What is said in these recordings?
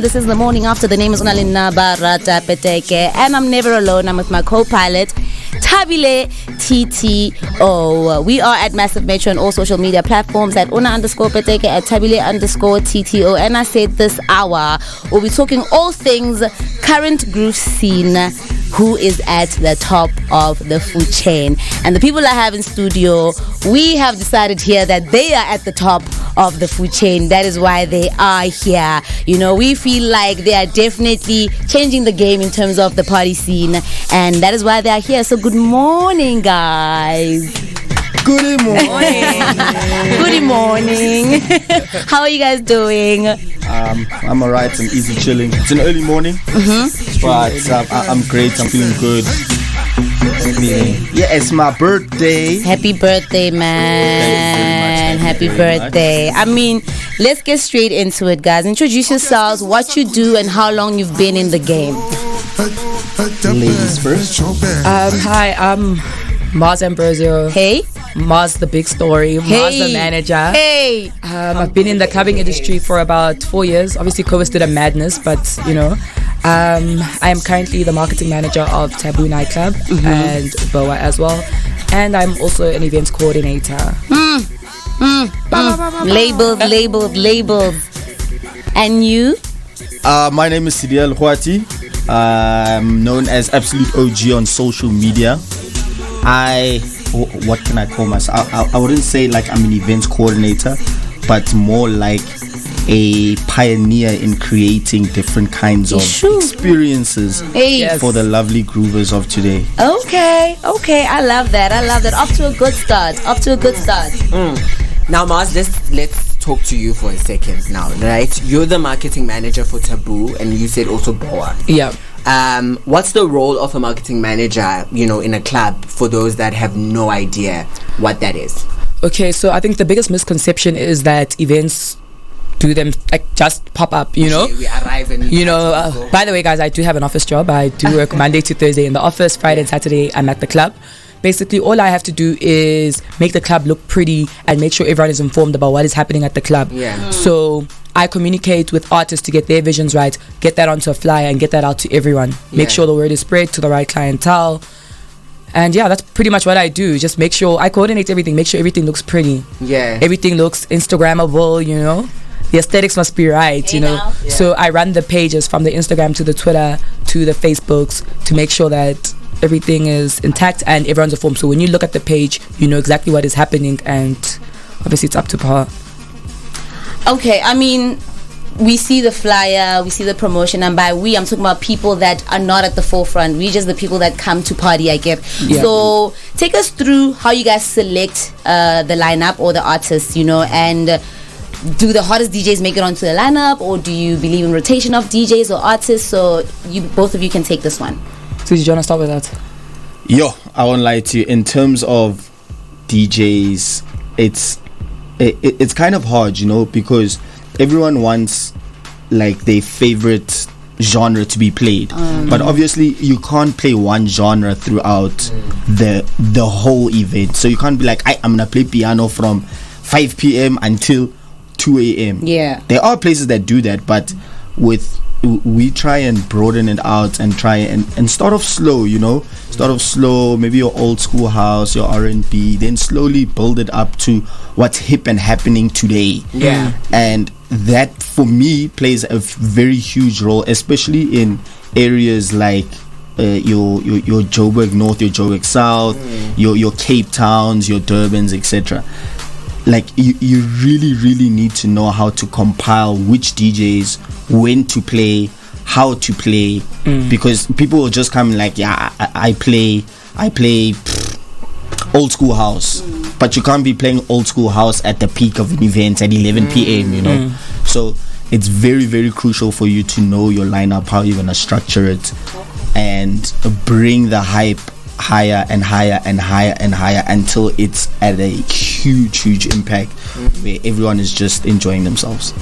This is the morning after. The name is Peteke, and I'm never alone. I'm with my co-pilot, THABILE TTO. We are at Massive Metro on all social media platforms at Una_Peteke, at THABILE_TTO. And I said this hour, we'll be talking all things current groove scene. Who is at the top of the food chain? And the people I have in studio, we have decided here that they are at the top of the food chain. That is why they are here. You know, we feel like they are definitely changing the game in terms of the party scene, and that is why they are here. So good morning, guys. Good morning. Good morning. How are you guys doing? I'm alright. I'm easy chilling. It's an early morning, but I'm great. I'm feeling good. Yeah, it's my birthday. Happy birthday, man. Happy birthday. I mean, let's get straight into it, guys. Introduce yourselves, what you do, and how long you've been in the game. Ladies first. Hi, I'm Marz Ambrosio. Hey. Marz the big story. Hey. Marz the manager. Hey. I've been in the clubbing industry for about 4 years. Obviously, COVID did a madness, but you know, I am currently the marketing manager of Taboo nightclub and Boa as well, and I'm also an events coordinator. Labeled. And you? My name is Sedia. I'm known as Absolute OG on social media. What can I call myself? I wouldn't say like I'm an events coordinator, but more like a pioneer in creating different kinds of experiences for the lovely groovers of today. Okay, I love that. Off to a good start. Now, Marz, let's talk to you for a second now, right? You're the marketing manager for Taboo, and you said also Boa. Yeah. What's the role of a marketing manager, you know, in a club, for those that have no idea what that is? Okay, so I think the biggest misconception is that events do them like just pop up, you know. We arrive and by the way, guys, I do have an office job. I do work Monday to Thursday in the office. Friday and Saturday I'm at the club. Basically, all I have to do is make the club look pretty and make sure everyone is informed about what is happening at the club. So I communicate with artists to get their visions right, get that onto a flyer and get that out to everyone. Make sure the word is spread to the right clientele. And yeah, that's pretty much what I do. Just make sure I coordinate everything, make sure everything looks pretty. Yeah. Everything looks Instagrammable, you know. The aesthetics must be right, you know. Yeah. So I run the pages from the Instagram to the Twitter to the Facebooks to make sure that everything is intact and everyone's informed. So when you look at the page, you know exactly what is happening, and obviously it's up to par. Okay, I mean, we see the flyer, we see the promotion, and by we, I'm talking about people that are not at the forefront. We just the people that come to party, I get. Yeah. So take us through how you guys select the lineup or the artists, you know, and do the hottest DJs make it onto the lineup, or do you believe in rotation of DJs or artists? So both of you can take this one. So do you want to start with that? Yo, I won't lie to you. In terms of DJs, it's kind of hard, you know, because everyone wants like their favorite genre to be played, but obviously you can't play one genre throughout the whole event. So you can't be like, I'm gonna play piano from 5 p.m. until 2 a.m. Yeah, there are places that do that, but we try and broaden it out and try and start off slow, you know. Maybe your old school house, your R&B, then slowly build it up to what's hip and happening today. Yeah. And that for me plays a very huge role, especially in areas like your Joburg North, your Joburg South, your Cape Towns, your Durbans, etc. Like you really need to know how to compile which DJs, when to play, how to play, because people will just come like, yeah, I play old school house, but you can't be playing old school house at the peak of an event at 11 p.m. you know. So it's very, very crucial for you to know your lineup, how you're gonna structure it, and bring the hype higher and higher and higher and higher until it's at a huge impact where everyone is just enjoying themselves.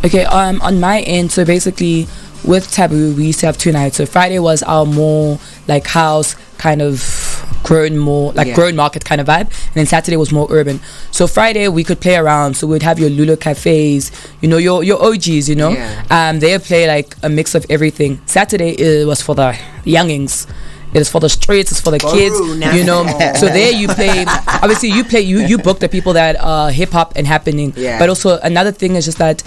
Okay, on my end, so basically with Taboo we used to have 2 nights. So Friday was our more like house kind of grown more like grown market kind of vibe, and then Saturday was more urban. So Friday we could play around, so we'd have your Lulu cafes, you know, your OGs, you know. They play like a mix of everything. Saturday was for the youngings. It is for the streets, it's for the kids, you know. So there you play, obviously you book the people that are hip hop and happening. But also another thing is just that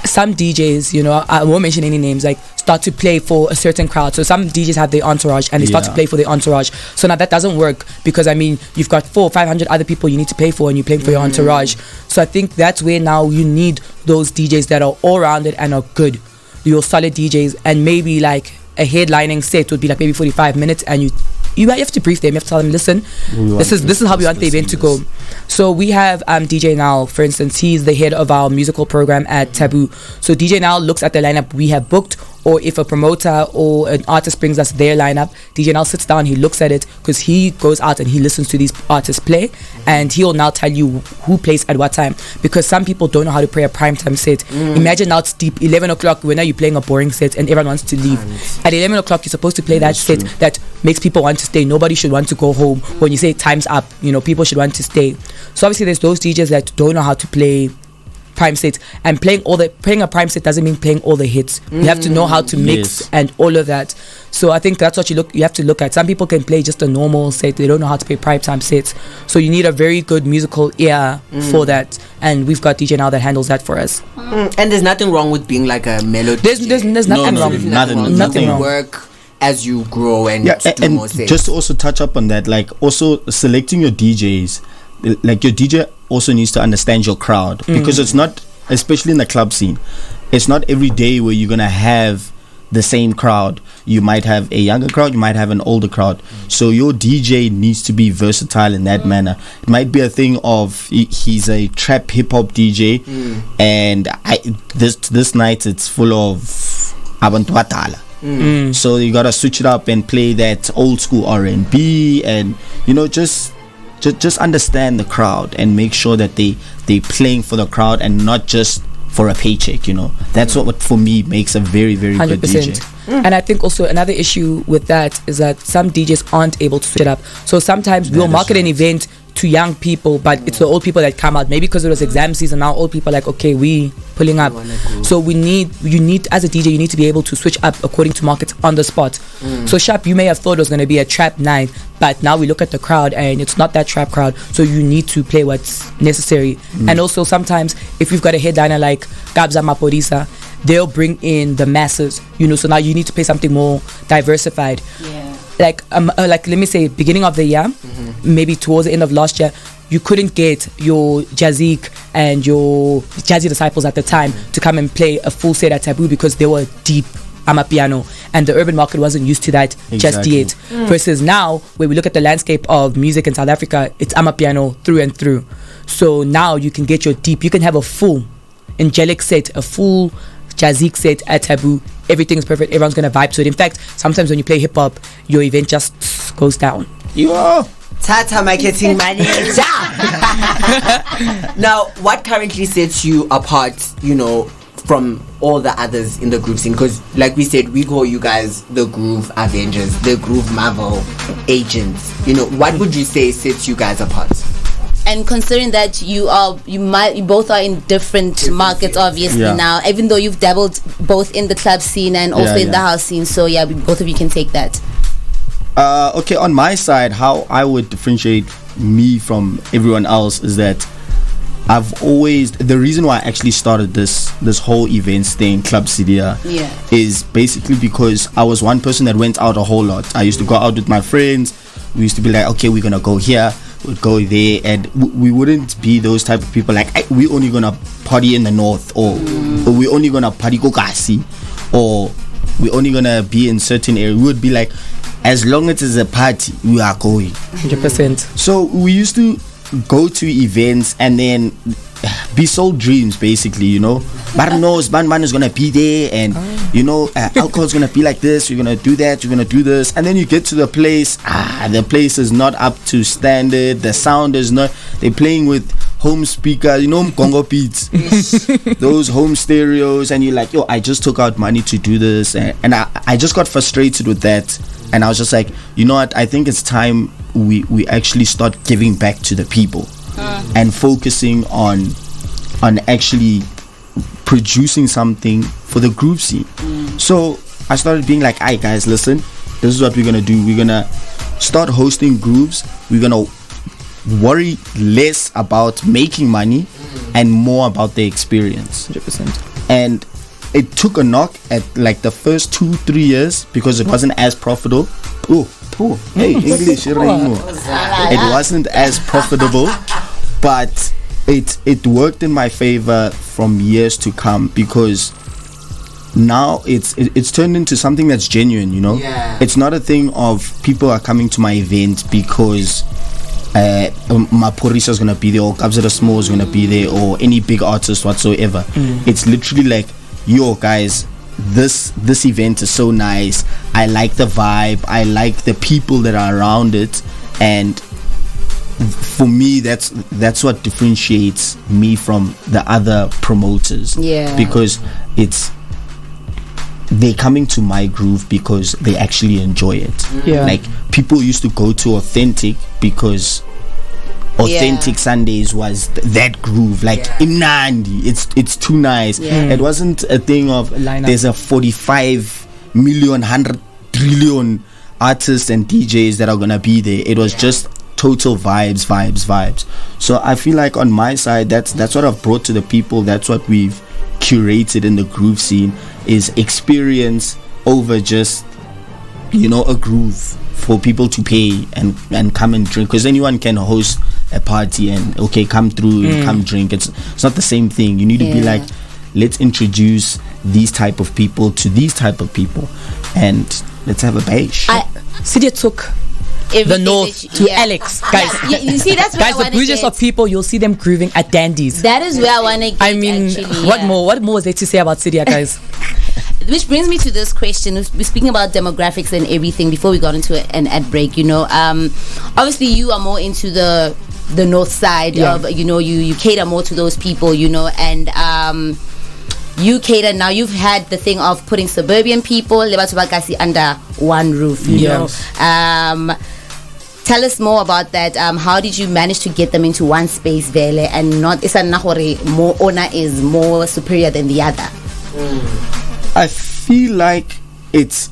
some DJs, you know, I won't mention any names, like start to play for a certain crowd. So some DJs have their entourage and they start to play for their entourage. So now that doesn't work, because I mean, you've got 400 or 500 other people you need to play for, and you're playing for your entourage. So I think that's where now you need those DJs that are all rounded and are good, your solid DJs, and maybe like a headlining set would be like maybe 45 minutes, and you have to brief them. You have to tell them, listen, this is how we want the event to go. So we have DJ Now, for instance. He's the head of our musical program at Taboo. So DJ Now looks at the lineup we have booked, or if a promoter or an artist brings us their lineup, DJ Now sits down, he looks at it, because he goes out and he listens to these artists play, and he'll now tell you who plays at what time, because some people don't know how to play a primetime set. Imagine now it's deep 11 o'clock, when are you playing a boring set and everyone wants to leave. At 11 o'clock you're supposed to play that set that makes people want to stay. Nobody should want to go home. When you say time's up, you know, people should want to stay. So obviously there's those DJs that don't know how to play prime set, and playing a prime set doesn't mean playing all the hits. You have to know how to mix and all of that. So I think that's what you have to look at. Some people can play just a normal set, they don't know how to play prime time sets. So you need a very good musical ear for that, and we've got DJ Now that handles that for us. And there's nothing wrong with being like a melody. There's nothing wrong. Nothing wrong. Work as you grow and do more sets. Just to also touch up on that, like also selecting your DJs, like your DJ also needs to understand your crowd, because it's not, especially in the club scene, it's not every day where you're gonna have the same crowd. You might have a younger crowd, you might have an older crowd. So your DJ needs to be versatile in that manner. It might be a thing of he's a trap hip hop DJ, and this night it's full of abantu badala. So you gotta switch it up and play that old school R&B, and you know, just understand the crowd and make sure that they playing for the crowd and not just for a paycheck. You know, that's what for me makes a very, very 100%. Good DJ. And I think also another issue with that is that some DJs aren't able to switch it up. So sometimes we'll market an event to young people, but it's the old people that come out. Maybe because it was exam season, now old people are like, okay, we pulling up. So you need as a DJ, you need to be able to switch up according to markets on the spot. So Sharp, you may have thought it was going to be a trap night, but now we look at the crowd and it's not that trap crowd. So you need to play what's necessary. And also sometimes if we've got a headliner like Gabza Maporisa, they'll bring in the masses, you know. So now you need to play something more diversified. Like let me say beginning of the year, maybe towards the end of last year, you couldn't get your Jazik and your Jazzy Disciples at the time to come and play a full set at Taboo, because they were deep amapiano, and the urban market wasn't used to that just yet. Versus now, where we look at the landscape of music in South Africa, it's amapiano through and through. So now you can get your deep, you can have a full angelic set, a full Jazik set at Taboo. Everything is perfect, everyone's gonna vibe to it. In fact, sometimes when you play hip-hop, your event just goes down. Tata marketing manager. Now, what currently sets you apart, you know, from all the others in the groove scene? Because like we said, we call you guys the Groove Avengers, the Groove Marvel agents. You know, what would you say sets you guys apart? And considering that you both are in different markets, obviously now, even though you've dabbled both in the club scene and also in the house scene, so both of you can take that. Okay, on my side, how I would differentiate me from everyone else is that I've always, the reason why I actually started this whole events thing, Club Sedia, is basically because I was one person that went out a whole lot. I used to go out with my friends. We used to be like, okay, we're gonna go here, we'd go there, and we wouldn't be those type of people like, we only gonna party in the north, or we only gonna party kokasi, or we only gonna be in certain areas. We would be like, as long as it's a party, we are going 100%. So we used to go to events and then be sold dreams, basically, you know. Ban knows Ban is gonna be there, and you know, alcohol's gonna be like this, you're gonna do that, you're gonna do this, and then you get to the place, the place is not up to standard, the sound is not, they're playing with home speakers, you know, Mgongo beats, those home stereos, and you're like, yo, I just took out money to do this, and I just got frustrated with that, and I was just like, you know what, I think it's time we actually start giving back to the people and focusing on actually producing something for the group scene. So I started being like, alright guys, listen, this is what we're gonna do. We're gonna start hosting groups. We're gonna worry less about making money and more about the experience. 100%. And it took a knock at like the first 2-3 years because it wasn't as profitable. Hey, English. It wasn't as profitable, but it worked in my favor from years to come, because now it's turned into something that's genuine, you know. It's not a thing of people are coming to my event because Maporisa is gonna be there, or Kabzada Small is gonna be there, or any big artist whatsoever. It's literally like, yo guys, this event is so nice, I like the vibe, I like the people that are around it, and for me that's what differentiates me from the other promoters. Because they're coming to my groove because they actually enjoy it. Like, people used to go to Authentic because Authentic Sundays was that groove, like Imnandi, it's too nice. It wasn't a thing of there's a 45 million 100 trillion artists and DJs that are gonna be there. It was just total vibes. So I feel like on my side, that's what I've brought to the people. That's what we've curated in the groove scene, is experience over just, you know, a groove for people to pay and come and drink, because anyone can host a party and okay, come through, come drink. It's not the same thing. You need to be like, let's introduce these type of people to these type of people, and let's have a bash. Sedia took the north to Alex, guys. You see, that's guys, the bridges of people, you'll see them grooving at dandies. That is where I want to get. I mean, actually, what more is there to say about Sedia, guys? Which brings me to this question. We're speaking about demographics and everything before we got into an ad break. You know, obviously you are more into the north side of, you know, you cater more to those people, you know, and you cater now. You've had the thing of putting suburban people under one roof, you know. Tell us more about that. How did you manage to get them into one space, Vele, and not more owner is more superior than the other? I feel like it's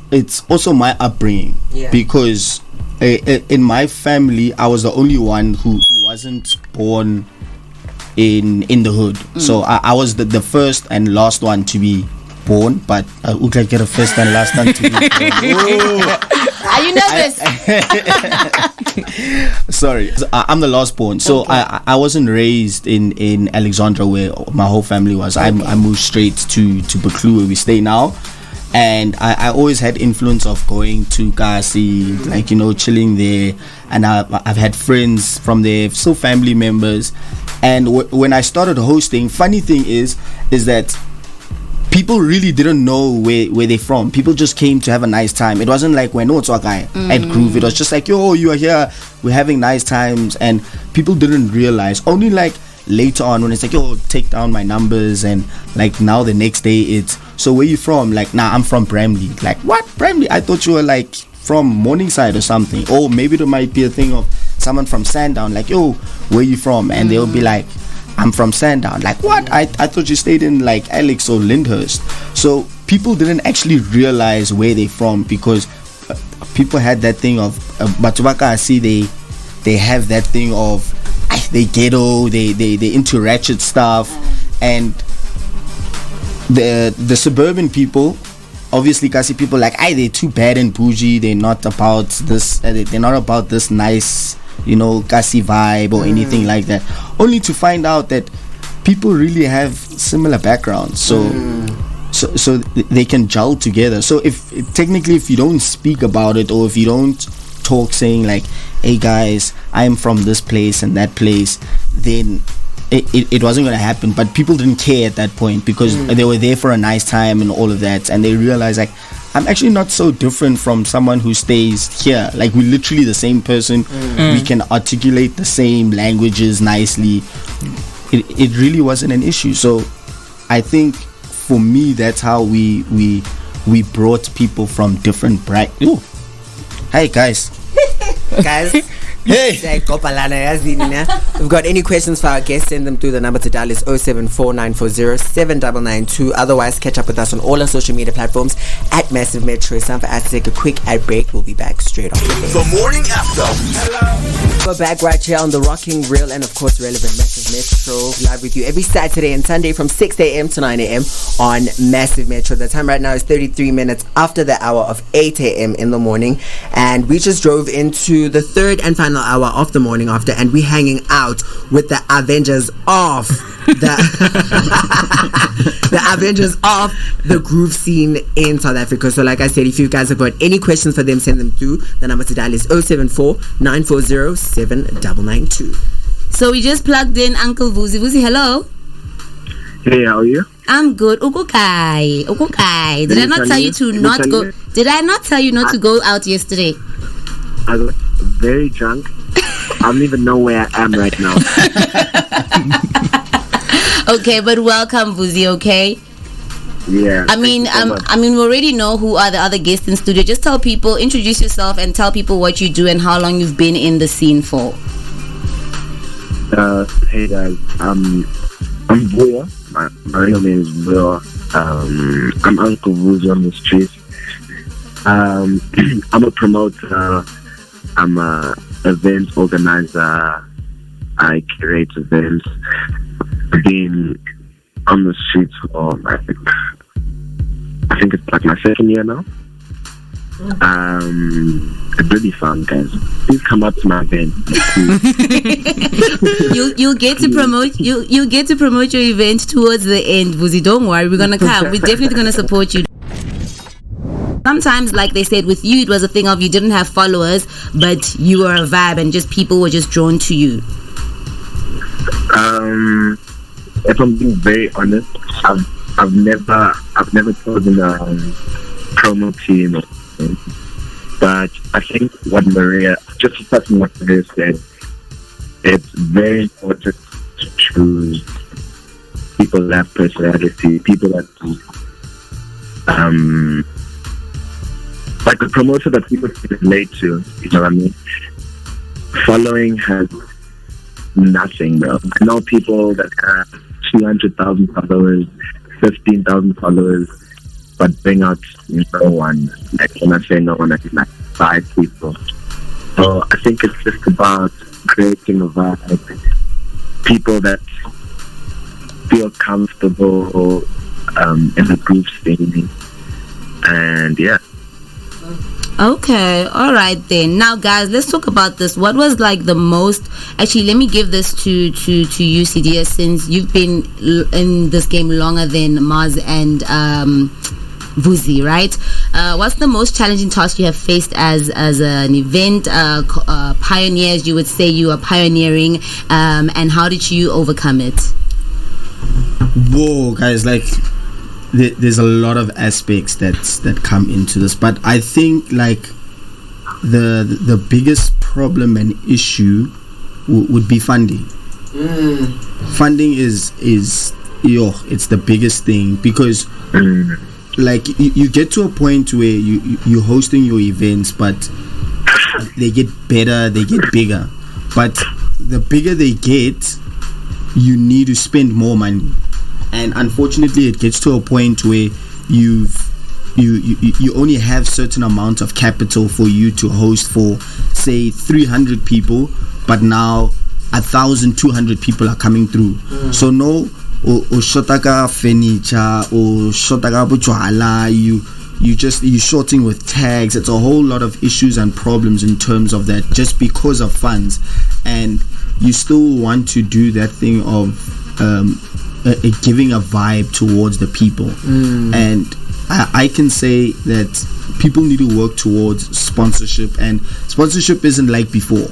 also my upbringing, because in my family I was the only one who wasn't born in the hood. So I was the first and last one to be born, but I would like get a first and last one to be born. Are you nervous? Sorry, I'm the last born, so okay. I wasn't raised in Alexandra where my whole family was. Okay. I moved straight to Buccleuch where we stay now, and I always had influence of going to Kasi, like, you know, chilling there, and I've had friends from there, so family members. And when I started hosting, funny thing is that people really didn't know where they're from. People just came to have a nice time. It wasn't like when at Groove. It was just like, yo, you are here, we're having nice times. And people didn't realize. Only like later on when it's like, yo, take down my numbers, and like now the next day it's, so where you from? Like, nah, I'm from Bramley. Like, what? Bramley? I thought you were like from Morningside or something. Or maybe there might be a thing of someone from Sandton. Like, yo, where you from? And they'll be like, I'm from Sandton. Like, what? I thought you stayed in like Alex or Lyndhurst. So people didn't actually realize where they're from, because people had that thing of Batubaka. I see they have that thing of they ghetto, they into ratchet stuff, and the suburban people, obviously Kasi people like, they're too bad and bougie, they're not about this nice, you know, Kasi vibe or anything like that, only to find out that people really have similar backgrounds, so they can gel together. So if you don't speak about it, or if you don't talk saying like, hey guys, I'm from this place and that place, then it wasn't going to happen. But people didn't care at that point, because they were there for a nice time and all of that, and they realized like, I'm actually not so different from someone who stays here. Like, we're literally the same person. We can articulate the same languages nicely. It really wasn't an issue. So I think for me, that's how we brought people from different Hey guys. Guys. Hey. If you've got any questions for our guests, send them through. The number to dial is 074-940-7992. Otherwise, catch up with us on all our social media platforms at Massive Metro. It's time for us to take a quick ad break. We'll be back straight after this. The morning after. Hello. We're back right here on the rocking, real, and of course relevant Massive Metro, live with you every Saturday and Sunday from 6 a.m. to 9 a.m. on Massive Metro. The time right now is 33 minutes after the hour of 8 a.m. in the morning, and we just drove into the third and final hour of the morning after, and we're hanging out with the Avengers of the Avengers of the groove scene in South Africa. So like I said, if you guys have got any questions for them, send them through. The number to dial is 074-940-7992. So we just plugged in Unclevuzi. Vuzi, hello. Hey, how are you? I'm good. Ugukai. Did I not tell you to not go? Did I not tell you not to go out yesterday? I got very drunk. I don't even know where I am right now. Okay, but welcome, Vuzi. Okay. Yeah. I mean, we already know who are the other guests in studio. Just tell people, introduce yourself, and tell people what you do and how long you've been in the scene for. Hey guys, I'm Boya. My real name is Boya. I'm Unclevuzi on the streets. I'm a promoter. I'm a event organizer. I curate events. I've been on the streets for I think it's like my second year now. It's really fun, guys. Please come up to my event. You'll get to promote you'll get to promote your event towards the end, Vuzi. Don't worry, we're gonna come. We're definitely gonna support you. Sometimes, like they said, with you, it was a thing of you didn't have followers, but you were a vibe, and just people were just drawn to you. If I'm being very honest, I've never chosen a promo team, but I think what Maria, just touching what Maria said, it's very important to choose people that have personality, people that like a promoter that people can relate to, you know what I mean? Following has nothing, bro. I know people that have 200,000 followers, 15,000 followers, but bring out no one. Like, when I say no one, I mean like 5 people. So I think it's just about creating a vibe, people that feel comfortable in the group scene, and yeah. Okay, all right then. Now, guys, let's talk about this. What was like the most? Actually, let me give this to you, Sedia, since you've been in this game longer than Marz and Vuzi, right? What's the most challenging task you have faced as an event pioneer? As you would say, you are pioneering, and how did you overcome it? Whoa, guys! Like, there's a lot of aspects that come into this, but I think like the biggest problem and issue would be funding. Funding is it's the biggest thing, because like you get to a point where you're hosting your events, but they get better, they get bigger, but the bigger they get, you need to spend more money. And unfortunately, it gets to a point where you only have certain amount of capital for you to host for, say, 300 people, but now 1,200 people are coming through. So no, or shotaka furniture, or shotaka bujwala, you're shorting with tags. It's a whole lot of issues and problems in terms of that, just because of funds. And you still want to do that thing of giving a vibe towards the people. And I can say that people need to work towards sponsorship, and sponsorship isn't like before.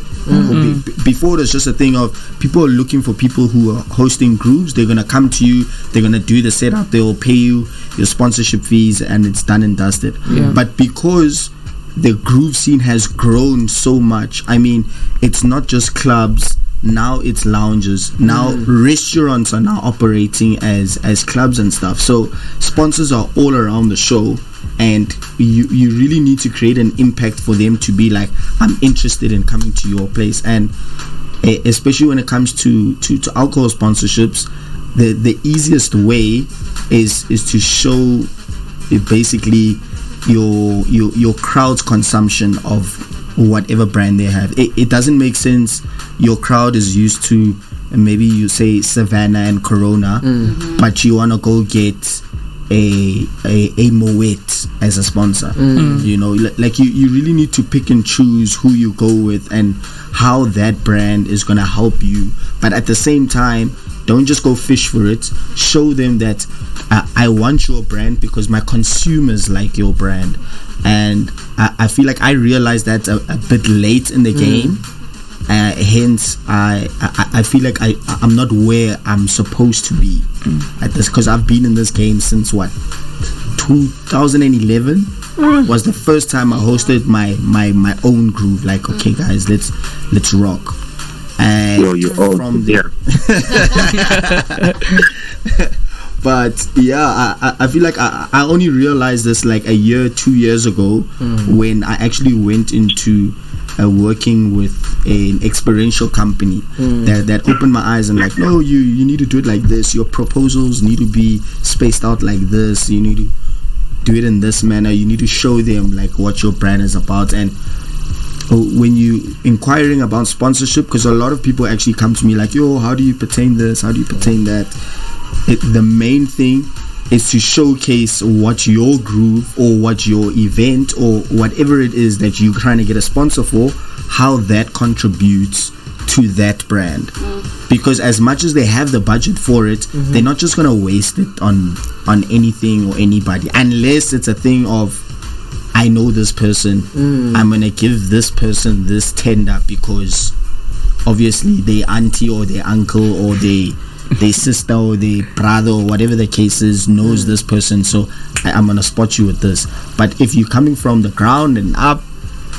Before, there's just a thing of people are looking for people who are hosting groups. They're gonna come to you, they're gonna do the setup, they will pay you your sponsorship fees, and it's done and dusted. But because the groove scene has grown so much, I mean, it's not just clubs. Now it's lounges. Now restaurants are now operating as clubs and stuff. So sponsors are all around the show, and you really need to create an impact for them to be like, I'm interested in coming to your place. And especially when it comes to alcohol sponsorships, the easiest way is to show basically your crowd's consumption of whatever brand they have. It doesn't make sense. Your crowd is used to, maybe you say Savannah and Corona, but you want to go get a Moet as a sponsor. You know, like you really need to pick and choose who you go with and how that brand is going to help you. But at the same time, don't just go fish for it. Show them that I want your brand because my consumers like your brand. And I feel like I realized that a bit late in the game. Hence, I feel like I'm not where I'm supposed to be at this, because I've been in this game since 2011 was the first time I hosted my own group. Like, okay, guys, let's rock. And from there. But yeah, I feel like I only realized this like a year, 2 years ago, when I actually went into working with an experiential company that opened my eyes and like, no, you need to do it like this. Your proposals need to be spaced out like this. You need to do it in this manner. You need to show them like what your brand is about. And when you inquiring about sponsorship, because a lot of people actually come to me like, yo, how do you pertain this? How do you pertain that? The main thing is to showcase what your groove or what your event or whatever it is that you're trying to get a sponsor for, how that contributes to that brand. Because as much as they have the budget for it, they're not just going to waste it on anything or anybody, unless it's a thing of, I know this person, I'm going to give this person this tender because obviously their auntie or their uncle or their sister or their brother or whatever the case is knows this person, so I'm gonna spot you with this. But if you're coming from the ground and up,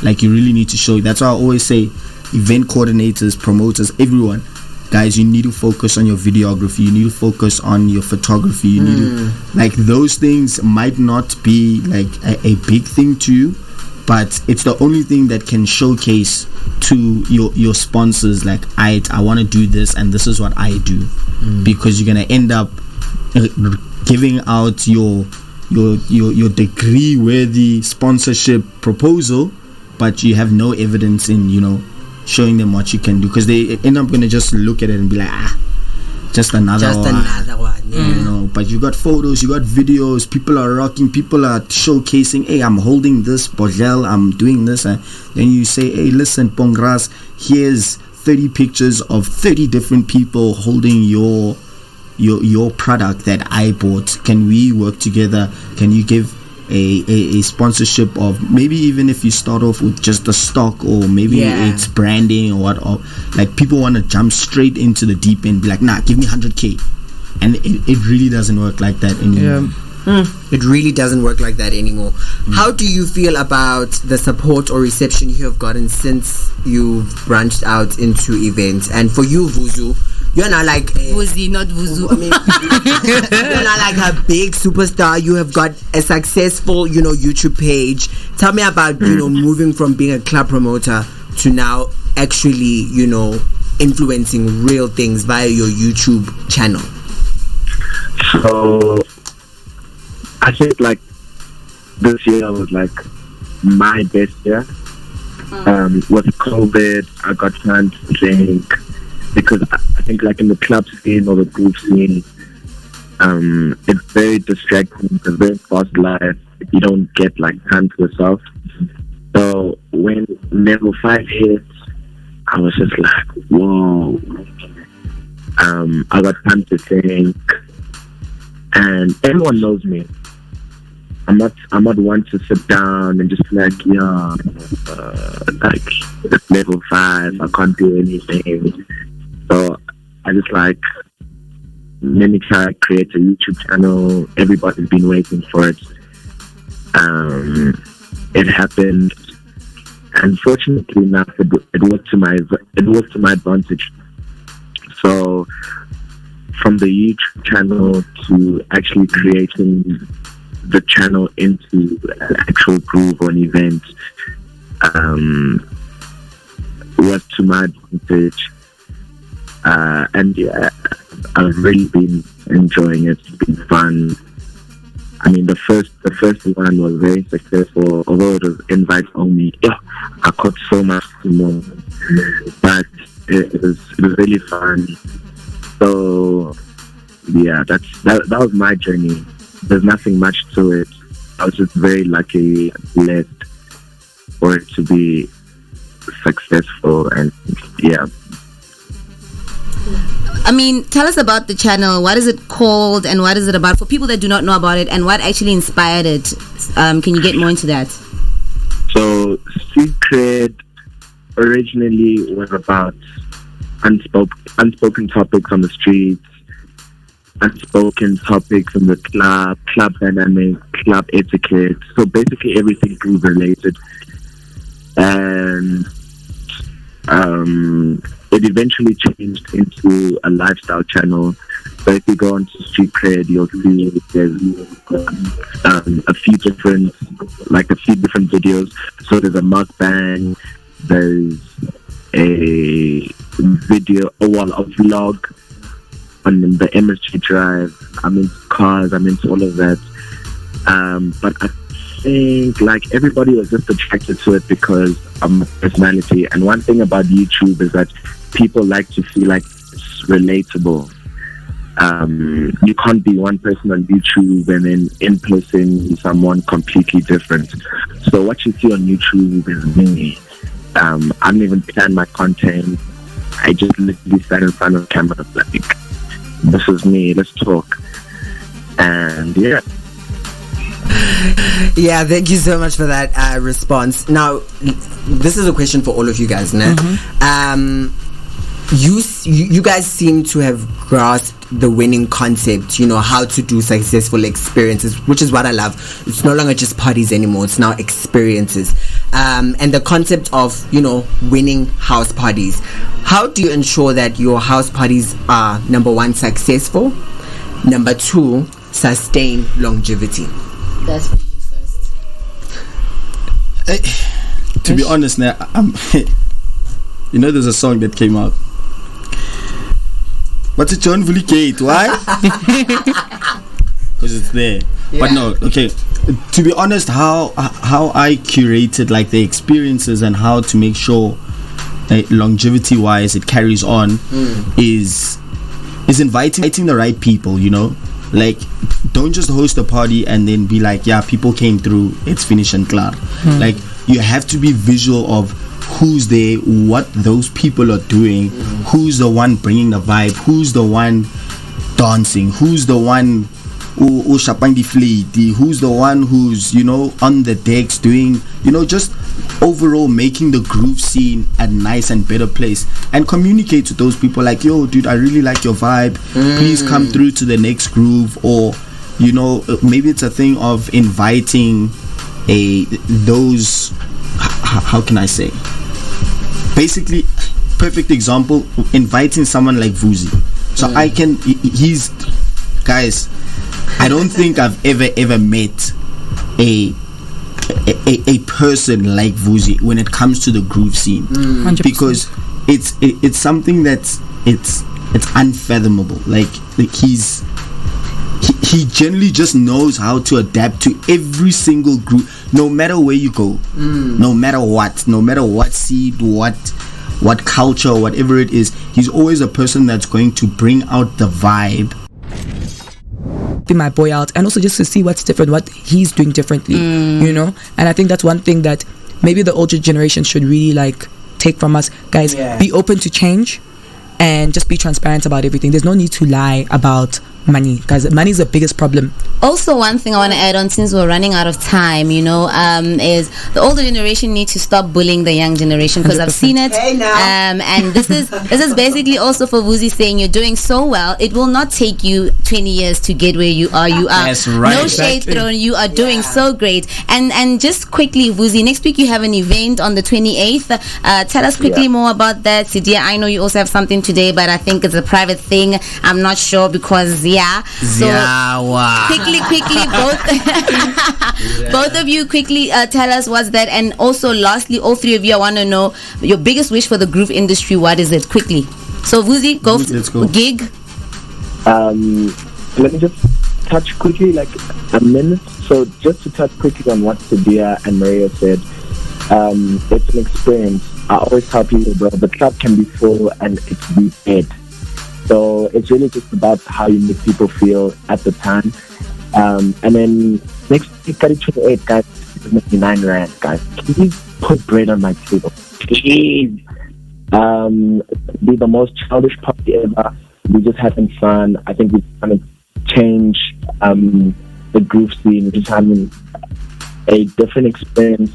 like, you really need to show. That's why I always say, event coordinators, promoters, everyone, guys, you need to focus on your videography, you need to focus on your photography, you need to, like, those things might not be like a big thing to you, but it's the only thing that can showcase to your sponsors, like, I want to do this and this is what I do. Because you're gonna end up giving out your degree worthy sponsorship proposal, but you have no evidence in, you know, showing them what you can do, because they end up gonna just look at it and be like, just another one. You know, but you got photos, you got videos, people are rocking, people are showcasing, hey, I'm holding this bojel, I'm doing this, and then you say, hey, listen, Pongras, here's 30 pictures of 30 different people holding your product that I bought. Can we work together? Can you give a sponsorship of, maybe even if you start off with just the stock, or maybe it's branding or what, or like, people want to jump straight into the deep end, be like, nah, give me 100k, and it really doesn't work like that anymore. It really doesn't work like that anymore. How do you feel about the support or reception you have gotten since you've branched out into events? And for you, Vuzu, you're not like Vuzi, not Vuzu. I mean, you're not like a big superstar. You have got a successful, you know, YouTube page. Tell me about, you know, moving from being a club promoter to now actually, you know, influencing real things via your YouTube channel. So I think like this year was like my best year. With COVID, I got time to think, because I think like in the club scene or the group scene, it's very distracting. It's a very fast life. You don't get like time to yourself. So when level 5 hit, I was just like, whoa. I got time to think, and everyone knows me. I'm not one to sit down and just like like it's level 5, I can't do anything. So I just like, let me try to create a YouTube channel. Everybody's been waiting for it. It happened, and fortunately enough, it was to my advantage. So from the YouTube channel to actually creating the channel into an actual groove or an event was to my advantage. And yeah, I've really been enjoying it. It's been fun. I mean, the first one was very successful, although it was invite only. Yeah, I caught so much more, but it was really fun. So yeah, that was my journey. There's nothing much to it. I was just very lucky, blessed for it to be successful, and yeah. I mean, tell us about the channel. What is it called and what is it about for people that do not know about it, and what actually inspired it? Can you get more into that? So, Secret originally was about unspoken topics on the streets, unspoken topics in the club dynamic, club etiquette. So basically everything groove related. And it eventually changed into a lifestyle channel. So if you go onto Street Cred, you'll see there's a few different videos. So there's a mukbang, there's a vlog on the MSG drive. I'm into cars, I'm into all of that. But I think like everybody was just attracted to it because of my personality. And one thing about YouTube is that people like to feel like it's relatable. You can't be one person on YouTube and then in person someone completely different. So what you see on YouTube is me. I don't even plan my content. I just literally stand in front of the camera like, this is me, let's talk. And yeah. Yeah, thank you so much for that response. Now, this is a question for all of you guys, né? You guys seem to have grasped the winning concept, you know, how to do successful experiences, which is what I love. It's no longer just parties anymore, it's now experiences. And the concept of, you know, winning house parties. How do you ensure that your house parties are, number one, successful, number two, sustain longevity? That's for you first. To be honest, now you know, there's a song that came out. What's it, John Vulikate? Why? Because it's there. Yeah. But no, okay. To be honest, how I curated like the experiences and how to make sure longevity wise it carries on is inviting the right people, you know. Like, don't just host a party and then be like, yeah, people came through, it's finished and klar. Like, you have to be visual of who's there, what those people are doing, who's the one bringing the vibe, who's the one dancing, who's the one who's the one who's, you know, on the decks doing, you know, just overall making the groove scene a nice and better place, and communicate to those people like, yo dude, I really like your vibe, please come through to the next groove. Or, you know, maybe it's a thing of inviting how can I say, basically, perfect example, inviting someone like Vuzi. So he's, guys, I don't think I've ever met a person like Vuzi when it comes to the groove scene, 100%. Because it's something that's it's unfathomable. Like he generally just knows how to adapt to every single group, no matter where you go, no matter what seed, what culture, whatever it is. He's always a person that's going to bring out the vibe. Be my boy out, and also just to see what's different, what he's doing differently, you know. And I think that's one thing that maybe the older generation should really like take from us, guys. Be open to change and just be transparent about everything. There's no need to lie about money, guys. Money is the biggest problem. Also, one thing I want to add on, since we're running out of time, is the older generation need to stop bullying the young generation, because I've seen it. Hey, now. And this is basically also for Vuzi saying you're doing so well. It will not take you 20 years to get where you are. You are That's right. no shade thrown. You are doing so great. And just quickly, Vuzi, next week you have an event on the 28th. Tell us quickly more about that. Sedia, I know you also have something today, but I think it's a private thing. I'm not sure because so quickly both of you quickly tell us what's that. And also lastly, all three of you, I want to know your biggest wish for the groove industry. What is it? Quickly. So Vuzi, Let's go. Gig. Let me just touch quickly, like a minute. So just to touch quickly on what Sedia and Maria said, it's an experience. I always tell people, bro, the club can be full and it's dead. So it's really just about how you make people feel at the time. And then next week, 28, guys, it's 99 rand, guys. Please put bread on my table. Please. Be the most childish party ever. We're just having fun. I think we're trying to change the groove scene. We're just having a different experience.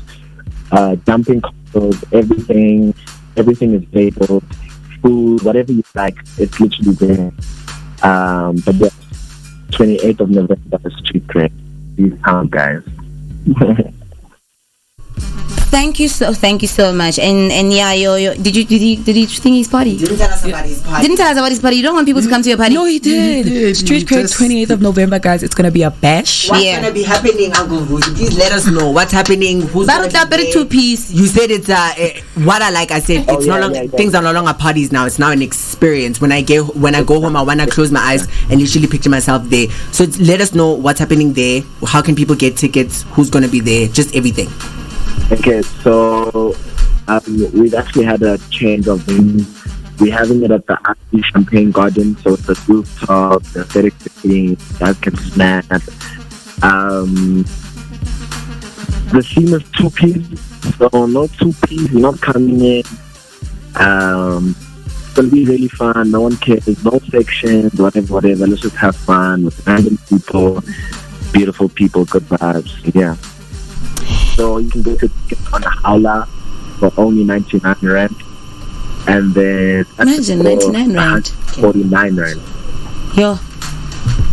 Dumping consoles, everything is labeled. Food, whatever you like, it's literally there. But yeah, 28th of November, street cred. These town guys. Thank you so much. And yeah, did you think his party? Didn't tell us about his party. Didn't tell us about his party. You don't want people to come to your party. No, he did. Street Cred, 28th of November, guys. It's gonna be a bash. What's gonna be happening, Uncle Vuzi? Please let us know what's happening. Who's gonna be there? Two-piece. You said it's what I said. It's no longer things are no longer parties now. It's now an experience. When I go home, I wanna close my eyes and literally picture myself there. So let us know what's happening there. How can people get tickets? Who's gonna be there? Just everything. Okay, so we've actually had a change of venue. We're having it at the Ivy Champagne Garden, so it's a rooftop, the aesthetic setting, guys can snack. The theme is two-piece, so no two-piece, not coming in. It's gonna be really fun, no one cares, no sections, whatever. Let's just have fun with random people, beautiful people, good vibes, yeah. So you can get a ticket on Howler for only 99 rand. And then... Imagine, 99 rand. 49 rand. Yo.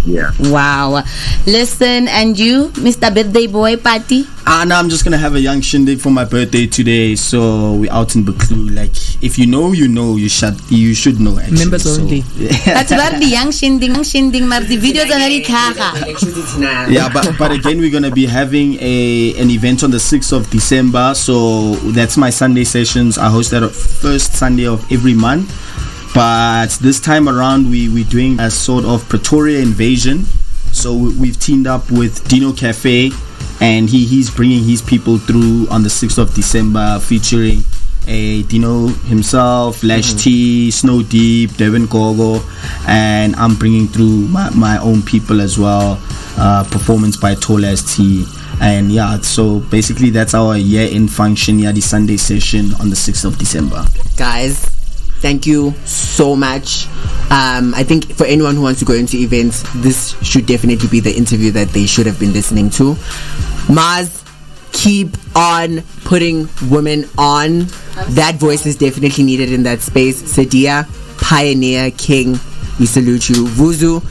Yeah. Wow. Listen, and you, Mr. Birthday Boy Party? No, I'm just gonna have a young shindig for my birthday today. So we're out in Baklu. Like, if you know, you know. You should know. Actually, Members only. That's about the young shindig. Maar the videos are very kaga. Yeah, but again, we're gonna be having an event on the 6th of December. So that's my Sunday sessions. I host that first Sunday of every month. But this time around, we're doing a sort of Pretoria invasion. So we've teamed up with Dino Cafe, and he's bringing his people through on the 6th of December, featuring Dino himself, Lash T, Snow Deep, Devin Gogo, and I'm bringing through my own people as well. Performance by Tall As T. And yeah, so basically that's our year-end function, the Sunday session on the 6th of December. Guys, thank you so much. I think for anyone who wants to go into events, this should definitely be the interview that they should have been listening to. Marz, keep on putting women on. That voice is definitely needed in that space. Sedia, pioneer, king, we salute you. Vuzu.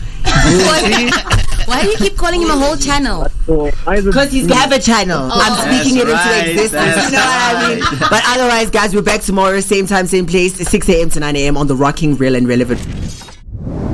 Why do you keep calling him a whole channel? Because he's have a channel. I'm speaking it into existence. You know what I mean? But otherwise, guys, we're back tomorrow, same time, same place, 6 a.m. to 9 a.m. on the Rocking Real and Relevant.